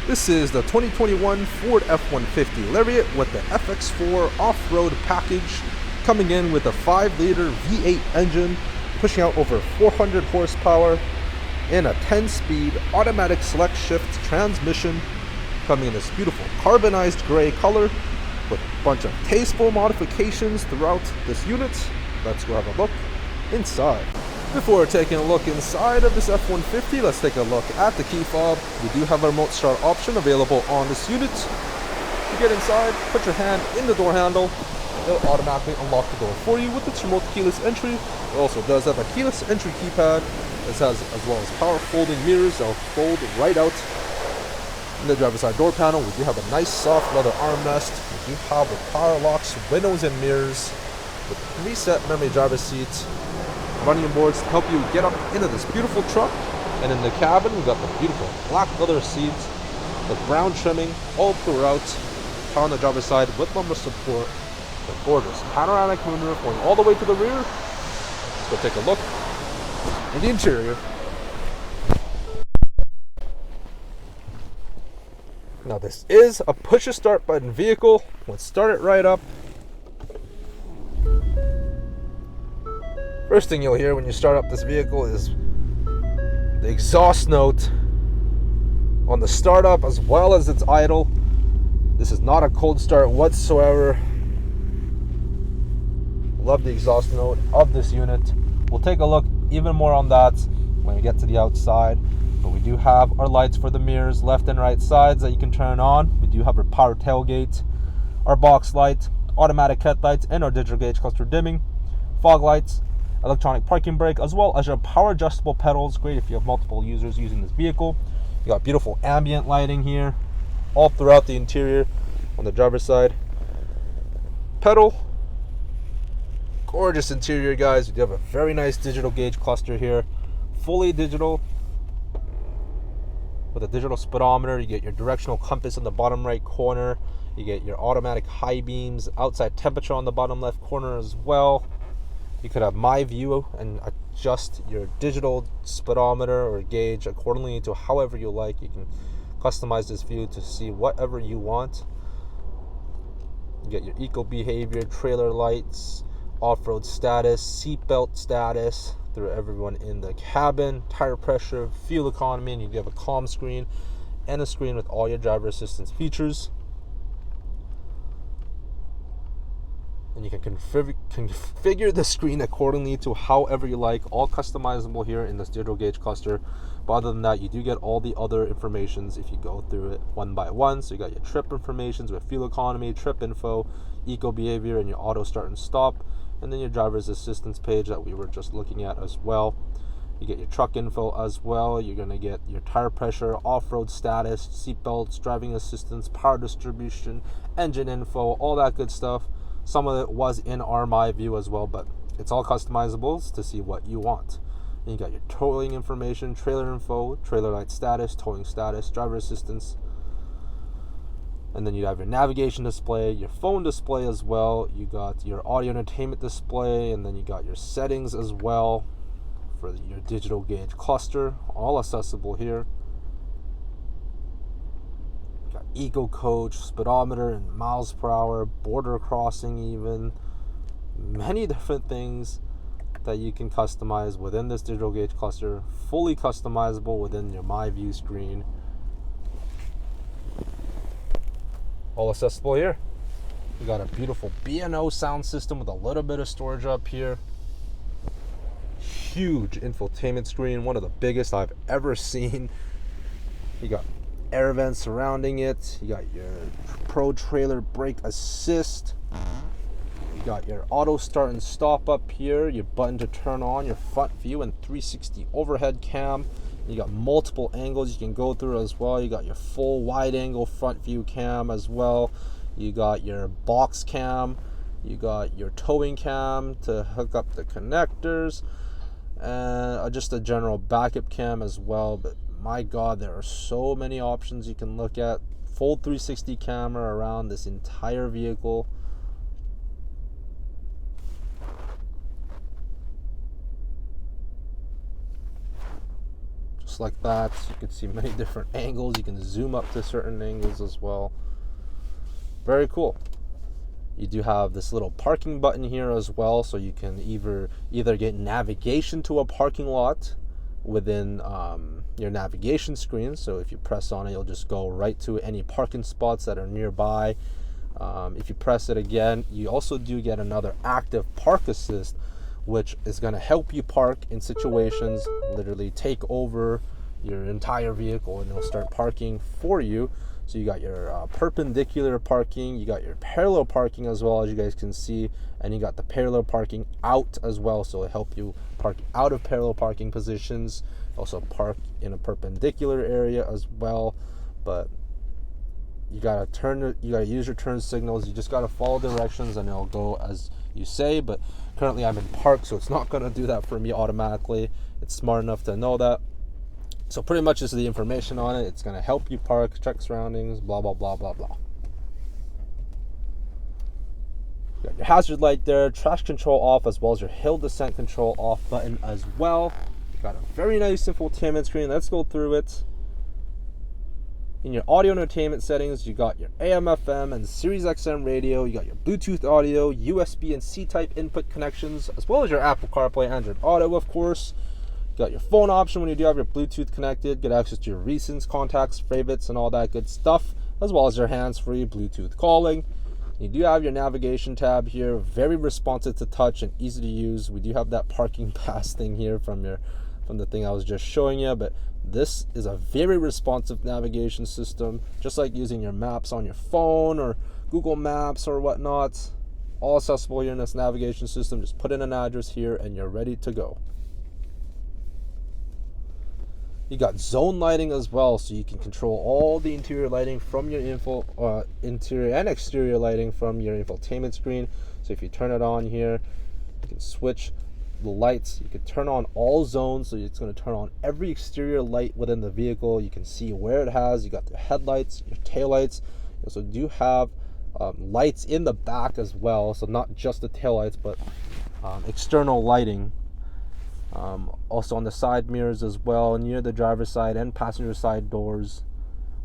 This is the 2021 Ford F-150 Lariat with the FX4 Off-Road Package, coming in with a 5-liter V8 engine, pushing out over 400 horsepower, and a 10-speed automatic select-shift transmission, coming in this beautiful carbonized gray color with a bunch of tasteful modifications throughout this unit. Let's go have a look inside. Before taking a look inside of this F-150, let's take a look at the key fob. We do have a remote start option available on this unit. You get inside, put your hand in the door handle, it'll automatically unlock the door for you with its remote keyless entry. It also does have a keyless entry keypad. This has as well as power folding mirrors that'll fold right out. In the driver's side door panel, we do have a nice soft leather armrest. We do have with power locks, windows and mirrors, with reset memory driver's seats, running boards to help you get up into this beautiful truck. And in the cabin, we got the beautiful black leather seats with brown trimming all throughout. Power on the driver's side with lumbar support. The gorgeous panoramic moonroof going all the way to the rear. Let's go take a look in the interior. Now this is a push-to-start button vehicle. Let's start it right up. First thing you'll hear when you start up this vehicle is the exhaust note on the startup as well as its idle. This is not a cold start whatsoever. Love the exhaust note of this unit. We'll take a look even more on that when we get to the outside. But we do have our lights for the mirrors, left and right sides that you can turn on. We do have our power tailgate, our box light, automatic headlights, and our digital gauge cluster dimming, fog lights, electronic parking brake, as well as your power adjustable pedals. Great if you have multiple users using this vehicle. You got beautiful ambient lighting here all throughout the interior on the driver's side. Pedal, gorgeous interior, guys. We do have a very nice digital gauge cluster here, fully digital with a digital speedometer. You get your directional compass in the bottom right corner. You get your automatic high beams, outside temperature on the bottom left corner as well. You could have my view and adjust your digital speedometer or gauge accordingly to however you like. You can customize this view to see whatever you want. You get your eco behavior, trailer lights, off-road status, seatbelt status through everyone in the cabin, tire pressure, fuel economy, and you have a calm screen and a screen with all your driver assistance features. And you can configure the screen accordingly to however you like, all customizable here in this digital gauge cluster. But other than that, you do get all the other informations if you go through it one by one. So you got your trip informations with fuel economy, trip info, eco behavior, and your auto start and stop. And then your driver's assistance page that we were just looking at as well. You get your truck info as well. You're going to get your tire pressure, off-road status, seat belts, driving assistance, power distribution, engine info, all that good stuff. Some of it was in our My View as well, but it's all customizable to see what you want. And you got your towing information, trailer info, trailer light status, towing status, driver assistance. And then you have your navigation display, your phone display as well. You got your audio entertainment display, and then you got your settings as well for your digital gauge cluster, all accessible here. You got eco coach, speedometer and miles per hour, border crossing even. Many different things that you can customize within this digital gauge cluster, fully customizable within your My View screen. All accessible here. We got a beautiful B&O sound system with a little bit of storage up here. Huge infotainment screen, one of the biggest I've ever seen. You got air vents surrounding it. You got your Pro Trailer Brake Assist. You got your auto start and stop up here, your button to turn on, your front view and 360 overhead cam. You got multiple angles you can go through as well. You got your full wide angle front view cam as well. You got your box cam. You got your towing cam to hook up the connectors. And just a general backup cam as well. But my God, there are so many options you can look at. Full 360 camera around this entire vehicle. just like that. You can see many different angles. You can zoom up to certain angles as well. Very cool. You do have this little parking button here as well, so you can either get navigation to a parking lot within your navigation screen. So if you press on it, you'll just go right to any parking spots that are nearby. If you press it again, you also do get another active park assist, which is going to help you park in situations, literally take over your entire vehicle, and it'll start parking for you. So you got your perpendicular parking, you got your parallel parking as well, as you guys can see, and you got the parallel parking out as well, so it'll help you park out of parallel parking positions, also park in a perpendicular area as well. But you gotta use your turn signals. You just gotta follow directions and it'll go as you say. But currently I'm in park, so it's not gonna do that for me automatically. It's smart enough to know that. So pretty much this is the information on it. It's going to help you park, check surroundings, blah, blah, blah, blah, blah. You got your hazard light there, traction control off, as well as your hill descent control off button as well. You got a very nice infotainment screen. Let's go through it. In your audio entertainment settings, you got your AM, FM, and Sirius XM radio. You got your Bluetooth audio, USB and C-type input connections, as well as your Apple CarPlay, Android Auto, of course. Got your phone option when you do have your Bluetooth connected. Get access to your recents, contacts, favorites, and all that good stuff, as well as your hands-free Bluetooth calling. You do have your navigation tab here, very responsive to touch and easy to use. We do have that parking pass thing here from the thing I was just showing you, but this is a very responsive navigation system, just like using your maps on your phone or Google Maps or whatnot. All accessible here in this navigation system. Just put in an address here and you're ready to go. You got zone lighting as well, so you can control all the interior lighting from your interior and exterior lighting from your infotainment screen. So if you turn it on here, you can switch the lights. You can turn on all zones, so it's going to turn on every exterior light within the vehicle. You can see where it has. You got the headlights, your taillights. You also do have lights in the back as well, so not just the taillights, but external lighting. Also on the side mirrors as well, near the driver's side and passenger side doors.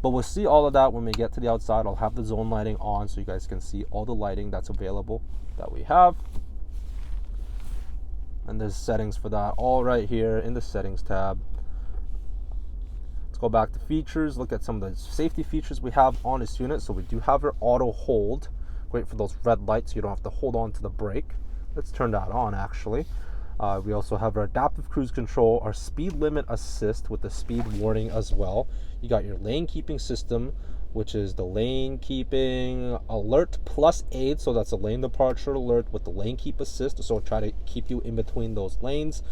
But we'll see all of that when we get to the outside. I'll have the zone lighting on so you guys can see all the lighting that's available that we have. And there's settings for that all right here in the settings tab. Let's go back to features, look at some of the safety features we have on this unit. So we do have our auto hold, great for those red lights, so you don't have to hold on to the brake. Let's turn that on actually. We also have our adaptive cruise control, our speed limit assist with the speed warning as well. You got your lane keeping system, which is the lane keeping alert plus aid. So that's a lane departure alert with the lane keep assist. So try to keep you in between those lanes.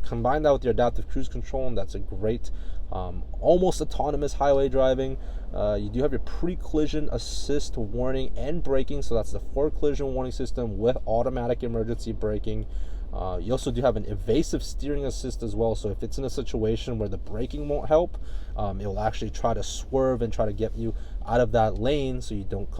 Combine that with your adaptive cruise control, and that's a great, almost autonomous highway driving. You do have your pre-collision assist warning and braking. So that's the forward collision warning system with automatic emergency braking. You also do have an evasive steering assist as well, so if it's in a situation where the braking won't help, it will actually try to swerve and try to get you out of that lane so you don't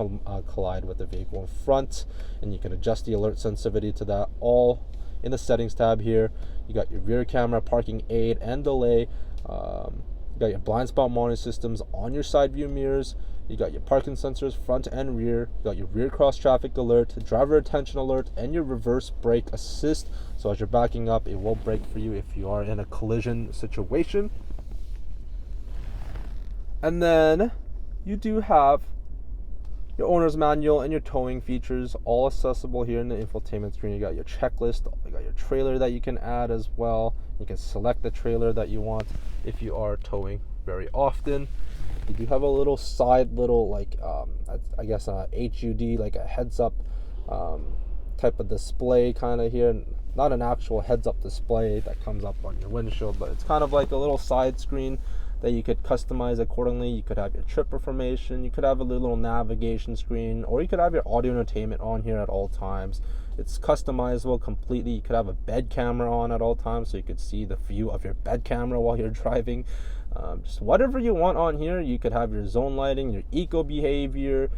collide with the vehicle in front. And you can adjust the alert sensitivity to that all in the settings tab here. You got your rear camera, parking aid and delay. You got your blind spot monitoring systems on your side view mirrors. You got your parking sensors front and rear. You got your rear cross traffic alert, driver attention alert, and your reverse brake assist. So as you're backing up, it will brake for you if you are in a collision situation. And then you do have your owner's manual and your towing features all accessible here in the infotainment screen. You got your checklist, you got your trailer that you can add as well. You can select the trailer that you want if you are towing very often. You do have a little side like I guess HUD, like a heads up type of display kind of here. Not an actual heads up display that comes up on your windshield, but it's kind of like a little side screen that you could customize accordingly. You could have your trip information, you could have a little navigation screen, or you could have your audio entertainment on here at all times. It's customizable completely. You could have a bed camera on at all times so you could see the view of your bed camera while you're driving. Just whatever you want on here. You could have your zone lighting, your eco behavior,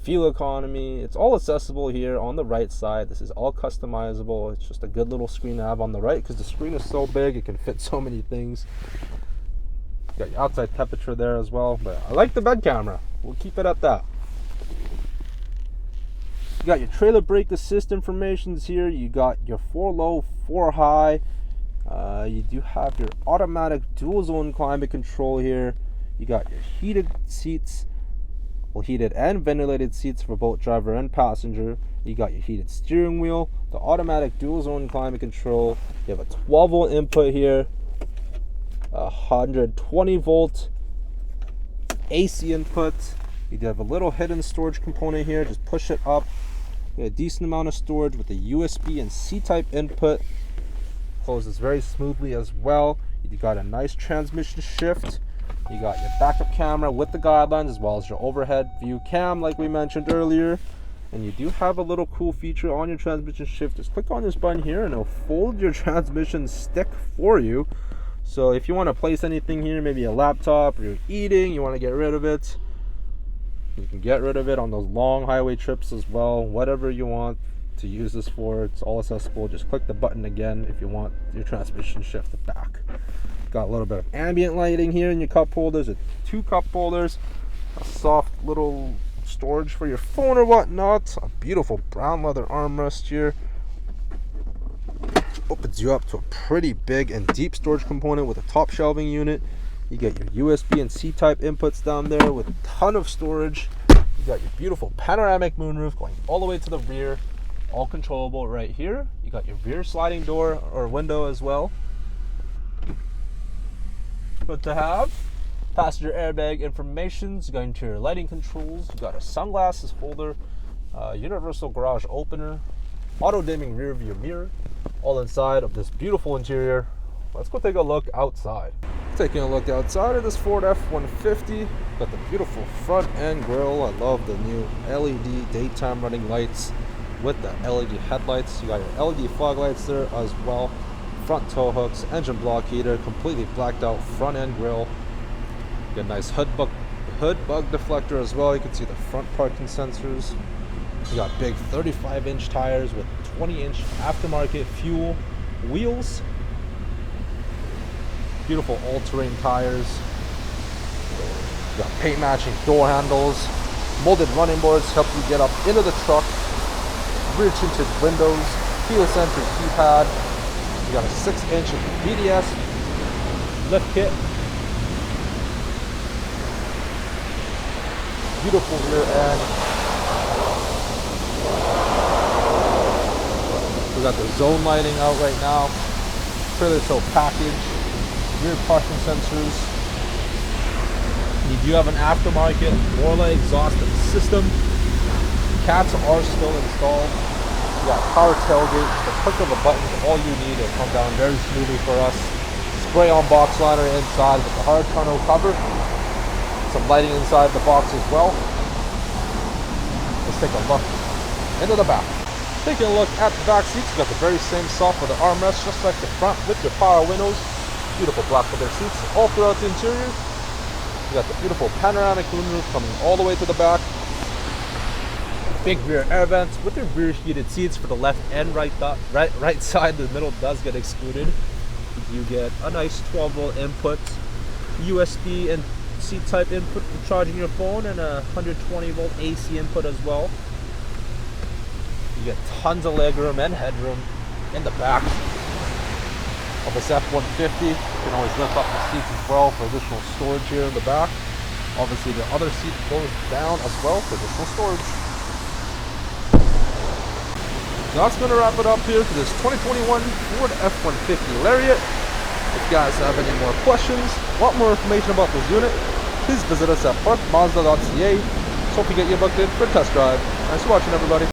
fuel economy. It's all accessible here on the right side. This is all customizable. It's just a good little screen to have on the right because the screen is so big it can fit so many things. Got your outside temperature there as well, but I like the bed camera. We'll keep it at that. You got your trailer brake assist informations here. You got your 4 low, 4 high. You do have your automatic dual zone climate control here. You got your heated seats, well, heated and ventilated seats for both driver and passenger. You got your heated steering wheel, the automatic dual zone climate control. You have a 12 volt input here, 120 volt AC input. You do have a little hidden storage component here. Just push it up. You have a decent amount of storage with the USB and C-type input. Closes very smoothly as well. You got a nice transmission shift. You got your backup camera with the guidelines, as well as your overhead view cam like we mentioned earlier. And you do have a little cool feature on your transmission shift. Just click on this button here and it'll fold your transmission stick for you. So if you want to place anything here, maybe a laptop, or you're eating, you want to get rid of it, you can get rid of it on those long highway trips as well. Whatever you want to use this for, it's all accessible. Just click the button again if you want your transmission shifted back. Got a little bit of ambient lighting here in your cup holders. With 2 cup holders, a soft little storage for your phone or whatnot, a beautiful brown leather armrest here. Opens you up to a pretty big and deep storage component with a top shelving unit. You get your USB and C-type inputs down there with a ton of storage. You got your beautiful panoramic moonroof going all the way to the rear, all controllable right here. You got your rear sliding door or window as well. Good to have. Passenger airbag information is going to your lighting controls. You got a sunglasses holder, universal garage opener, auto dimming rear view mirror, all inside of this beautiful interior. Let's go take a look outside. Taking a look outside of this Ford F-150. Got the beautiful front end grille. I love the new LED daytime running lights with the LED headlights. You got your LED fog lights there as well. Front tow hooks, engine block heater, completely blacked out front end grille. Got a nice hood bug deflector as well. You can see the front parking sensors. You got big 35-inch tires with 20-inch aftermarket fuel wheels. Beautiful all-terrain tires. You got paint matching door handles, molded running boards help you get up into the truck, rear tinted windows, keyless entry keypad. You got a 6-inch BDS lift kit. Beautiful rear end. We got the zone lighting out right now. Trailer tow package. Rear parking sensors. You do have an aftermarket Morla exhaust system. Cats are still installed. You got power tailgate. The click of a button is all you need. It'll come down very smoothly for us. Spray on box liner inside with the hard tonneau cover. Some lighting inside the box as well. Let's take a look into the back. Taking a look at the back seats, you got the very same soft leather armrest, just like the front with your power windows. Beautiful black leather seats all throughout the interior. You got the beautiful panoramic moonroof coming all the way to the back. Big rear air vents with your rear heated seats for the left and right side. The middle does get excluded. You get a nice 12 volt input, USB and C-type input for charging your phone, and a 120 volt AC input as well. You get tons of legroom and headroom in the back of this F-150. You can always lift up the seats as well for additional storage here in the back. Obviously the other seat goes down as well for additional storage. So that's going to wrap it up here for this 2021 Ford F-150 Lariat. If you guys have any more questions, want more information about this unit, please visit us at parkmazda.ca. So hope you get your booked in for a test drive. Thanks for watching, everybody.